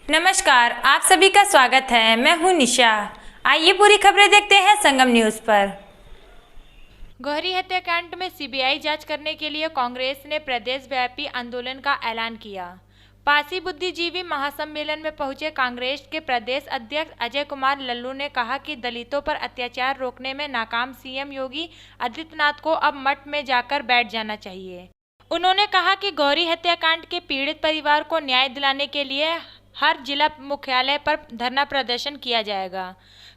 नमस्कार, आप सभी का स्वागत है। मैं हूं निशा। आइए पूरी खबरें देखते हैं संगम न्यूज़ पर। गौहरी हत्याकांड में सीबीआई जांच करने के लिए कांग्रेस ने प्रदेशव्यापी आंदोलन का ऐलान किया। पासी बुद्धिजीवी महासम्मेलन में पहुंचे कांग्रेस के प्रदेश अध्यक्ष अजय कुमार लल्लू ने कहा कि दलितों पर अत्याचार रोकने में नाकाम सीएम योगी आदित्यनाथ को अब मठ में जाकर बैठ जाना चाहिए। उन्होंने कहा कि गौहरी हत्याकांड के पीड़ित परिवार को न्याय दिलाने के लिए हर जिला मुख्यालय पर धरना प्रदर्शन किया जाएगा।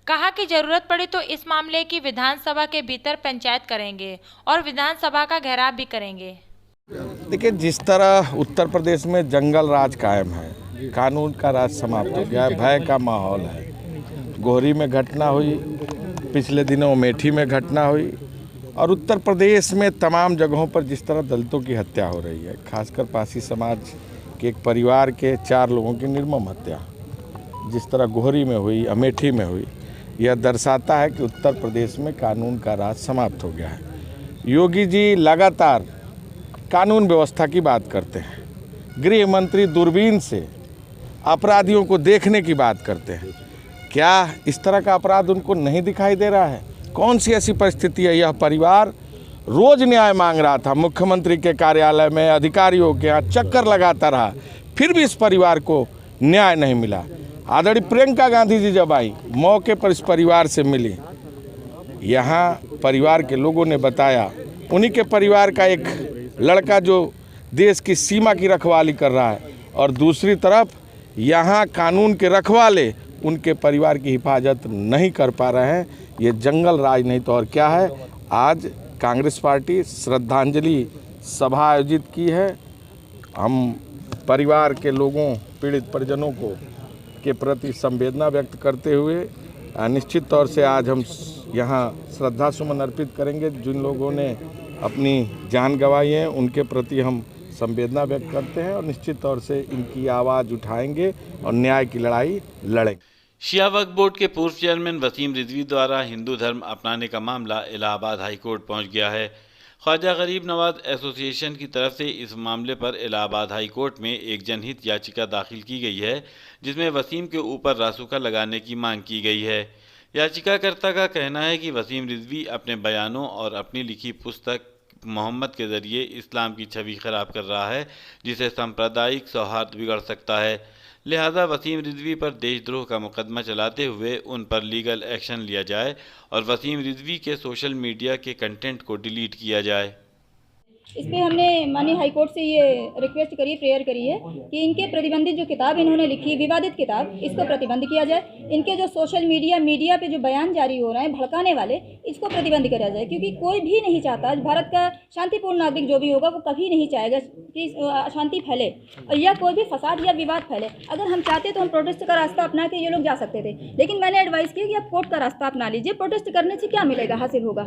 कहा कि जरूरत पड़ी तो इस मामले की विधानसभा के भीतर पंचायत करेंगे और विधानसभा का घेराव भी करेंगे। देखिए, जिस तरह उत्तर प्रदेश में जंगल राज कायम है, कानून का राज समाप्त हो गया है, भय का माहौल है। गोहरी में घटना हुई, पिछले दिनों अमेठी में घटना हुई और उत्तर प्रदेश में तमाम जगहों पर जिस तरह दलितों की हत्या हो रही है, खासकर पासी समाज के एक परिवार के 4 लोगों की निर्मम हत्या जिस तरह गोहरी में हुई, अमेठी में हुई, यह दर्शाता है कि उत्तर प्रदेश में कानून का राज समाप्त हो गया है। योगी जी लगातार कानून व्यवस्था की बात करते हैं, गृह मंत्री दूरबीन से अपराधियों को देखने की बात करते हैं। क्या इस तरह का अपराध उनको नहीं दिखाई दे रहा है? कौन सी ऐसी परिस्थिति है? यह परिवार रोज न्याय मांग रहा था, मुख्यमंत्री के कार्यालय में, अधिकारियों के यहाँ चक्कर लगाता रहा, फिर भी इस परिवार को न्याय नहीं मिला। आदरणीय प्रियंका गांधी जी जब आई, मौके पर इस परिवार से मिली, यहाँ परिवार के लोगों ने बताया, उन्हीं के परिवार का एक लड़का जो देश की सीमा की रखवाली कर रहा है और दूसरी तरफ यहाँ कानून के रखवाले उनके परिवार की हिफाजत नहीं कर पा रहे हैं। ये जंगल राज नहीं तो और क्या है। आज कांग्रेस पार्टी श्रद्धांजलि सभा आयोजित की है। हम परिवार के लोगों, पीड़ित परिजनों को के प्रति संवेदना व्यक्त करते हुए निश्चित तौर से आज हम यहाँ श्रद्धा सुमन अर्पित करेंगे। जिन लोगों ने अपनी जान गंवाई है उनके प्रति हम संवेदना व्यक्त करते हैं और निश्चित तौर से इनकी आवाज़ उठाएंगे और न्याय की लड़ाई लड़ेंगे। शिया वक्फ बोर्ड के पूर्व चेयरमैन वसीम रिजवी द्वारा हिंदू धर्म अपनाने का मामला इलाहाबाद हाई कोर्ट पहुंच गया है। ख्वाजा गरीब नवाज एसोसिएशन की तरफ से इस मामले पर इलाहाबाद हाई कोर्ट में एक जनहित याचिका दाखिल की गई है, जिसमें वसीम के ऊपर रासुका लगाने की मांग की गई है। याचिकाकर्ता का कहना है कि वसीम रिजवी अपने बयानों और अपनी लिखी पुस्तक मोहम्मद के ज़रिए इस्लाम की छवि खराब कर रहा है, जिससे सांप्रदायिक सौहार्द बिगड़ सकता है। लिहाजा वसीम रिजवी पर देशद्रोह का मुकदमा चलाते हुए उन पर लीगल एक्शन लिया जाए और वसीम रिजवी के सोशल मीडिया के कंटेंट को डिलीट किया जाए। इस पर हमने माननीय हाई कोर्ट से ये रिक्वेस्ट करी, प्रेयर करी है कि इनके प्रतिबंधित जो किताब इन्होंने लिखी, विवादित किताब, इसको प्रतिबंध किया जाए। इनके जो सोशल मीडिया पे जो बयान जारी हो रहे हैं भड़काने वाले, इसको प्रतिबंध किया जाए। क्योंकि कोई भी नहीं चाहता, भारत का शांतिपूर्ण नागरिक जो भी होगा वो कभी नहीं चाहेगा कि अशांति फैले और या कोई भी फसाद या विवाद फैले। अगर हम चाहते तो हम प्रोटेस्ट का रास्ता अपना के ये लोग जा सकते थे, लेकिन मैंने एडवाइस किया कि आप कोर्ट का रास्ता अपना लीजिए। प्रोटेस्ट करने से क्या मिलेगा, हासिल होगा?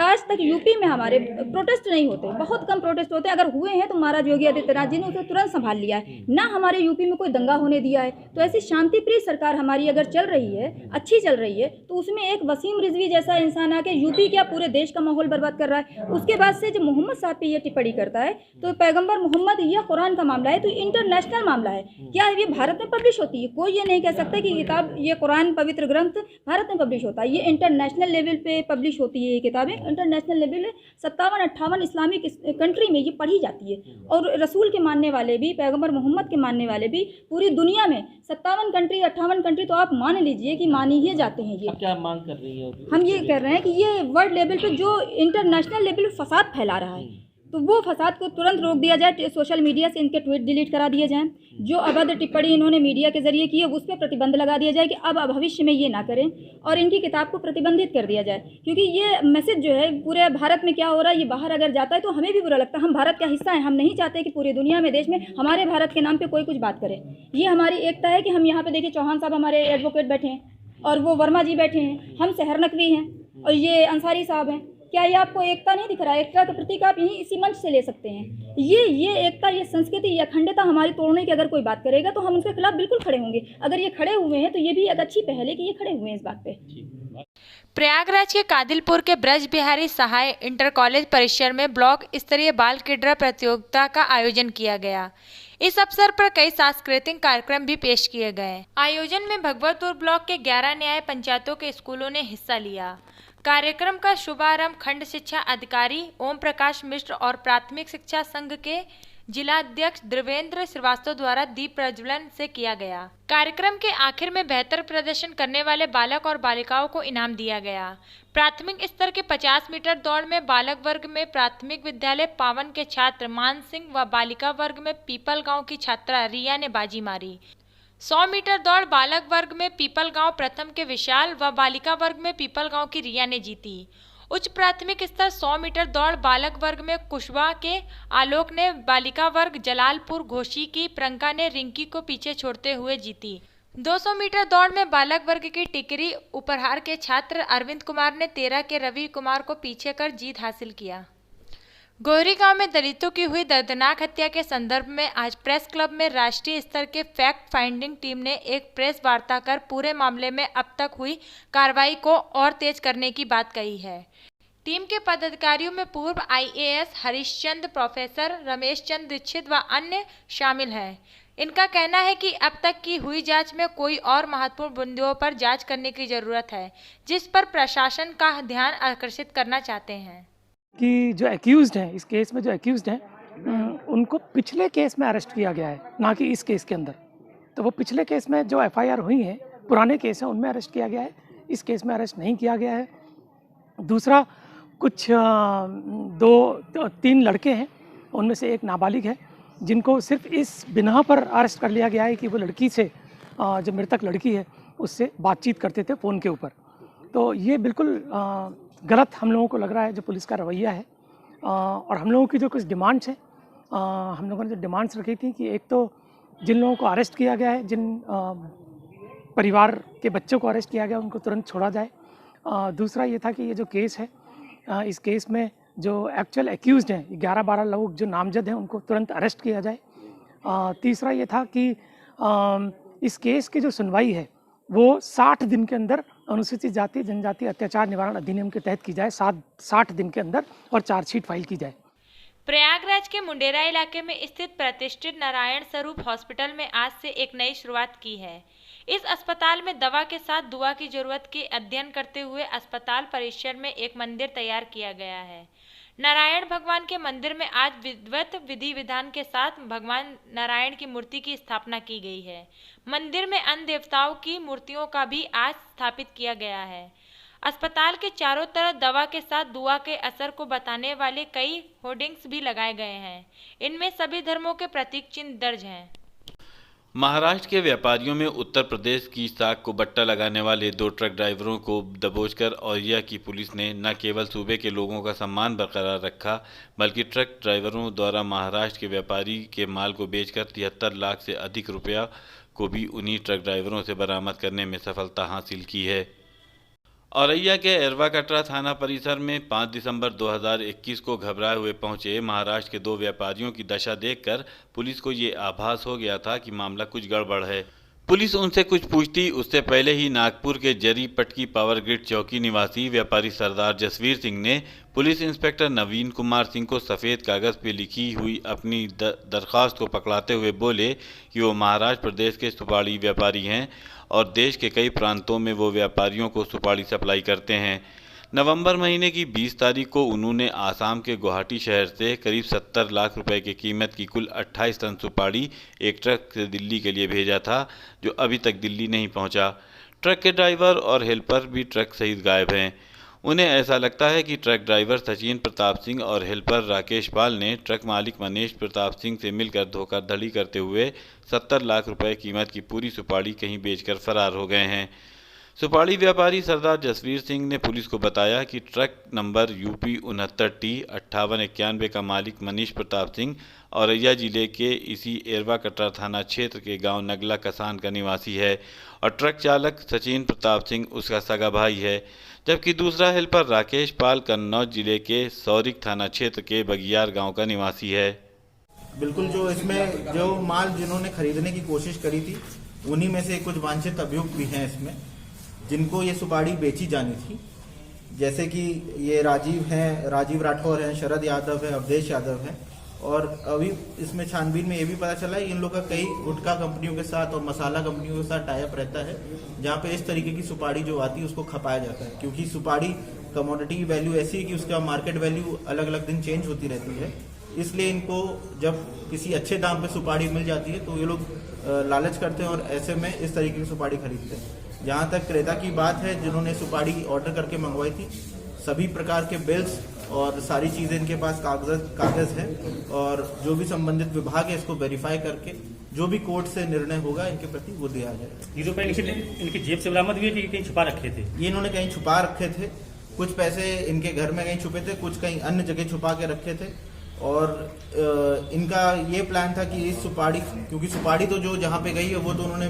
आज तक यूपी में हमारे प्रोटेस्ट नहीं होते, बहुत कम प्रोटेस्ट होते हैं। अगर हुए हैं तो महाराज योगी आदित्यनाथ जी ने उसे तुरंत संभाल लिया है, ना हमारे यूपी में कोई दंगा होने दिया है। तो ऐसी शांतिप्रिय सरकार हमारी अगर चल रही है, अच्छी चल रही है, तो उसमें एक वसीम रिजवी जैसा इंसान आके यूपी क्या पूरे देश का माहौल बर्बाद कर रहा है। उसके बाद से जब मोहम्मद साहब पे ये टिप्पणी करता है तो पैगंबर मोहम्मद या कुरान का मामला है, तो इंटरनेशनल मामला है। क्या ये भारत में पब्लिश होती है? कोई ये नहीं कह सकता कि किताब ये कुरान पवित्र ग्रंथ भारत में पब्लिश होता है। ये इंटरनेशनल लेवल पे पब्लिश होती है। ये किताबें इंटरनेशनल लेवल 57-58 इस्लामिक कंट्री में ये पढ़ी जाती है। और रसूल के मानने वाले भी, पैगंबर मोहम्मद के मानने वाले भी पूरी दुनिया में 57 कंट्री, 58 कंट्री तो आप मान लीजिए कि मान ही जाते हैं। ये क्या मांग कर रही है? हम ये कह रहे हैं कि ये वर्ल्ड लेवल पे जो इंटरनेशनल लेवल पे फसाद फैला रहा है, तो वो फसाद को तुरंत रोक दिया जाए। सोशल मीडिया से इनके ट्वीट डिलीट करा दिए जाएं। जो अभद्र टिप्पणी इन्होंने मीडिया के जरिए की है उस पर प्रतिबंध लगा दिया जाए कि अब भविष्य में ये ना करें, और इनकी किताब को प्रतिबंधित कर दिया जाए। क्योंकि ये मैसेज जो है पूरे भारत में क्या हो रहा है, ये बाहर अगर जाता है तो हमें भी बुरा लगता है। हम भारत का हिस्सा हैं, हम नहीं चाहते कि पूरी दुनिया में, देश में हमारे भारत के नाम पर कोई कुछ बात करे। ये हमारी एकता है कि हम यहाँ पर देखिए, चौहान साहब हमारे एडवोकेट बैठे हैं और वो वर्मा जी बैठे हैं, हम सहर नकवी हैं और ये अंसारी साहब हैं। क्या ये आपको एकता नहीं दिख रहा है? एकता का प्रतीक आप यहीं इसी मंच से ले सकते हैं। ये एकता, ये संस्कृति, ये अखंडता हमारी तोड़ने की अगर कोई बात करेगा तो हम उसके खिलाफ बिल्कुल खड़े होंगे। अगर ये खड़े हुए हैं तो ये भी एक अच्छी पहल है कि ये खड़े हुए हैं इस बात पे। प्रयागराज के कादिलपुर के ब्रज बिहारी सहाय इंटर कॉलेज परिसर में ब्लॉक स्तरीय बाल क्रीड़ा प्रतियोगिता का आयोजन किया गया। इस अवसर पर कई सांस्कृतिक कार्यक्रम भी पेश किए गए। आयोजन में भगवतपुर ब्लॉक के 11 न्याय पंचायतों के स्कूलों ने हिस्सा लिया। कार्यक्रम का शुभारंभ खंड शिक्षा अधिकारी ओम प्रकाश मिश्र और प्राथमिक शिक्षा संघ के जिलाध्यक्ष द्रवेंद्र श्रीवास्तव द्वारा दीप प्रज्वलन से किया गया। कार्यक्रम के आखिर में बेहतर प्रदर्शन करने वाले बालक और बालिकाओं को इनाम दिया गया। प्राथमिक स्तर के 50 मीटर दौड़ में बालक वर्ग में प्राथमिक विद्यालय पावन के छात्र मान सिंह व बालिका वर्ग में पीपल गांव की छात्रा रिया ने बाजी मारी। 100 मीटर दौड़ बालक वर्ग में पीपल गांव प्रथम के विशाल व बालिका वर्ग में पीपल गांव की रिया ने जीती। उच्च प्राथमिक स्तर 100 मीटर दौड़ बालक वर्ग में कुशवा के आलोक ने, बालिका वर्ग जलालपुर घोषी की प्रियंका ने रिंकी को पीछे छोड़ते हुए जीती। 200 मीटर दौड़ में बालक वर्ग की टिकरी उपहार के छात्र अरविंद कुमार ने 13 के रवि कुमार को पीछे कर जीत हासिल किया। गोहरी गांव में दलितों की हुई दर्दनाक हत्या के संदर्भ में आज प्रेस क्लब में राष्ट्रीय स्तर के फैक्ट फाइंडिंग टीम ने एक प्रेस वार्ता कर पूरे मामले में अब तक हुई कार्रवाई को और तेज करने की बात कही है। टीम के पदाधिकारियों में पूर्व IAS हरीशचंद्र, प्रोफेसर रमेश चंद्र दीक्षित व अन्य शामिल हैं। इनका कहना है कि अब तक की हुई जांच में कोई और महत्वपूर्ण बिंदुओं पर जांच करने की जरूरत है, जिस पर प्रशासन का ध्यान आकर्षित करना चाहते हैं। कि जो एक्यूज्ड हैं, इस केस में जो एक्यूज्ड हैं उनको पिछले केस में अरेस्ट किया गया है, ना कि इस केस के अंदर। तो वो पिछले केस में जो FIR हुई हैं, पुराने केस हैं, उनमें अरेस्ट किया गया है। इस केस में अरेस्ट नहीं किया गया है। दूसरा, कुछ 2-3 लड़के हैं, उनमें से एक नाबालिग है, जिनको सिर्फ इस बिना पर अरेस्ट कर लिया गया है कि वो लड़की से, जो मृतक लड़की है, उससे बातचीत करते थे फ़ोन के ऊपर। तो ये बिल्कुल गलत हम लोगों को लग रहा है जो पुलिस का रवैया है। और हम लोगों की जो कुछ डिमांड्स हैं, हम लोगों ने जो डिमांड्स रखी थी कि एक तो जिन लोगों को अरेस्ट किया गया है, जिन परिवार के बच्चों को अरेस्ट किया गया, उनको तुरंत छोड़ा जाए। दूसरा ये था कि ये जो केस है, इस केस में जो एक्चुअल एक्यूज्ड हैं, 11-12 लोग जो नामजद हैं, उनको तुरंत अरेस्ट किया जाए। तीसरा ये था कि इस केस की जो सुनवाई है वो 60 दिन के अंदर अनुसूचित जाति जनजाति अत्याचार निवारण अधिनियम के तहत की जाए, 60 दिन के अंदर, और चार्जशीट फाइल की जाए। प्रयागराज के मुंडेरा इलाके में स्थित प्रतिष्ठित नारायण स्वरूप हॉस्पिटल में आज से एक नई शुरुआत की है। इस अस्पताल में दवा के साथ दुआ की जरूरत की अध्ययन करते हुए अस्पताल परिसर में एक मंदिर तैयार किया गया है। नारायण भगवान के मंदिर में आज विधिवत विधि विधान के साथ भगवान नारायण की मूर्ति की स्थापना की गई है। मंदिर में अन्य देवताओं की मूर्तियों का भी आज स्थापित किया गया है। अस्पताल के चारों तरफ दवा के साथ दुआ के असर को बताने वाले कई होर्डिंग्स भी लगाए गए हैं। इनमें सभी धर्मों के प्रतीक चिन्ह दर्ज हैं। महाराष्ट्र के व्यापारियों में उत्तर प्रदेश की साख को बट्टा लगाने वाले 2 ट्रक ड्राइवरों को दबोचकर औरैया की पुलिस ने न केवल सूबे के लोगों का सम्मान बरकरार रखा, बल्कि ट्रक ड्राइवरों द्वारा महाराष्ट्र के व्यापारी के माल को बेचकर 73 लाख से अधिक रुपया को भी उन्हीं ट्रक ड्राइवरों से बरामद करने में सफलता हासिल की है। औरैया के एरवा कटरा थाना परिसर में 5 दिसंबर 2021 को घबराए हुए पहुंचे महाराष्ट्र के 2 व्यापारियों की दशा देखकर पुलिस को ये आभास हो गया था कि मामला कुछ गड़बड़ है। पुलिस उनसे कुछ पूछती उससे पहले ही नागपुर के जरी पटकी पावर ग्रिड चौकी निवासी व्यापारी सरदार जसवीर सिंह ने पुलिस इंस्पेक्टर नवीन कुमार सिंह को सफ़ेद कागज़ पर लिखी हुई अपनी दरख्वास्त को पकड़ाते हुए बोले कि वो महाराष्ट्र प्रदेश के सुपारी व्यापारी हैं और देश के कई प्रांतों में वो व्यापारियों को सुपारी सप्लाई करते हैं। नवंबर महीने की 20 तारीख को उन्होंने आसाम के गुवाहाटी शहर से करीब 70 लाख रुपए की कीमत की कुल 28 टन सुपारी एक ट्रक से दिल्ली के लिए भेजा था, जो अभी तक दिल्ली नहीं पहुंचा। ट्रक के ड्राइवर और हेल्पर भी ट्रक सहित गायब हैं। उन्हें ऐसा लगता है कि ट्रक ड्राइवर सचिन प्रताप सिंह और हेल्पर राकेश पाल ने ट्रक मालिक मनीष प्रताप सिंह से मिलकर धोखाधड़ी करते हुए 70 लाख रुपए कीमत की पूरी सुपारी कहीं बेचकर फरार हो गए हैं। सुपारी व्यापारी सरदार जसवीर सिंह ने पुलिस को बताया कि ट्रक नंबर UP 69T 5891 का मालिक मनीष प्रताप सिंह औरैया जिले के इसी एरवा कटरा थाना क्षेत्र के गांव नगला कसान का निवासी है और ट्रक चालक सचिन प्रताप सिंह उसका सगा भाई है, जबकि दूसरा हेल्पर राकेश पाल कन्नौज जिले के सौरिक थाना क्षेत्र के बगियार गांव का निवासी है। बिल्कुल, जो इसमें जो माल जिन्होंने खरीदने की कोशिश करी थी उन्हीं में से कुछ वांछित अभियुक्त भी हैं इसमें, जिनको ये सुपारी बेची जानी थी। जैसे कि ये राजीव राठौर हैं, शरद यादव है, अवधेश यादव है। और अभी इसमें छानबीन में ये भी पता चला है इन लोग का कई गुटखा कंपनियों के साथ और मसाला कंपनियों के साथ टाई अप रहता है, जहाँ पे इस तरीके की सुपारी जो आती है उसको खपाया जाता है। क्योंकि सुपारी कमोडिटी की वैल्यू ऐसी है कि उसका मार्केट वैल्यू अलग अलग दिन चेंज होती रहती है, इसलिए इनको जब किसी अच्छे दाम पे सुपारी मिल जाती है तो ये लोग लालच करते हैं और ऐसे में इस तरीके की सुपारी खरीदते हैं। जहाँ तक क्रेता की बात है, जिन्होंने सुपारी ऑर्डर करके मंगवाई थी, सभी प्रकार के बिल्स और सारी चीज़ें इनके पास कागज है और जो भी संबंधित विभाग है इसको वेरीफाई करके जो भी कोर्ट से निर्णय होगा इनके प्रति वो दिया जाएगा। ये रुपए इनकी जेब से बरामद हुए कि कहीं छुपा रखे थे? ये इन्होंने कहीं छुपा रखे थे, कुछ पैसे इनके घर में कहीं छुपे थे, कुछ कहीं अन्य जगह छुपा के रखे थे। और इनका ये प्लान था कि इस सुपारी, क्योंकि सुपारी तो जो जहाँ पे गई है वो तो उन्होंने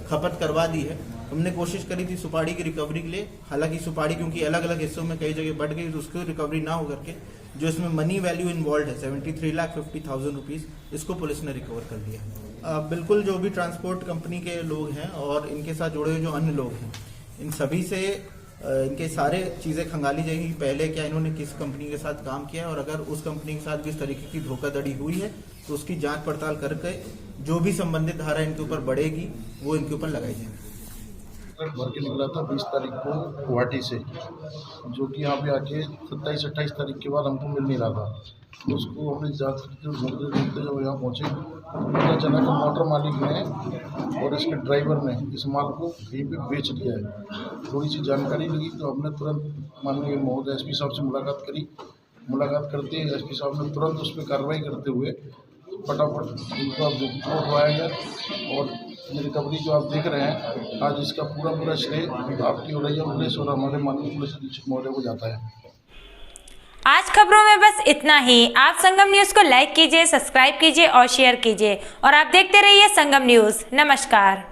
खपत करवा दी है, हमने कोशिश करी थी सुपारी की रिकवरी के लिए। हालांकि सुपारी क्योंकि अलग अलग हिस्सों में कई जगह बढ़ गई तो उसकी रिकवरी ना हो करके जो इसमें मनी वैल्यू इन्वॉल्व है 73,50,000 रुपीज़, इसको पुलिस ने रिकवर कर लिया। बिल्कुल, जो भी ट्रांसपोर्ट कंपनी के लोग हैं और इनके साथ जुड़े हुए जो अन्य लोग हैं, इन सभी से इनके सारे चीज़ें खंगाली जाएंगी, पहले क्या इन्होंने किस कंपनी के साथ काम किया है और अगर उस कंपनी के साथ भी इस तरीके की धोखाधड़ी हुई है तो उसकी जांच पड़ताल करके जो भी संबंधित धारा इनके ऊपर बढ़ेगी वो इनके ऊपर लगाई जाएगी। ट्रक भर के निकला था 20 तारीख को गुवाहाटी से, जो कि यहाँ पे आके 27-28 तारीख के बाद हमको मिल नहीं रहा था। तो उसको हमने जांच करके ढूंढते जब यहाँ पहुँचे पता चला कि मोटर मालिक ने और इसके ड्राइवर ने इस माल को कहीं पे बेच दिया है। थोड़ी सी जानकारी लगी तो हमने तुरंत माननीय महोदय SP साहब से मुलाकात करी। मुलाकात करते SP साहब ने तुरंत उस पर कार्रवाई करते हुए फटाफट इनको अब उठवाया गया और रिकवरी जो आप देख रहे हैं आज इसका पूरा श्रेय आपकी औरैया पुलिस और हमारे माननीय पुलिस अधीक्षक महोदय को जाता है। आज खबरों में बस इतना ही। आप संगम न्यूज़ को लाइक कीजिए, सब्सक्राइब कीजिए और शेयर कीजिए और आप देखते रहिए संगम न्यूज़। नमस्कार।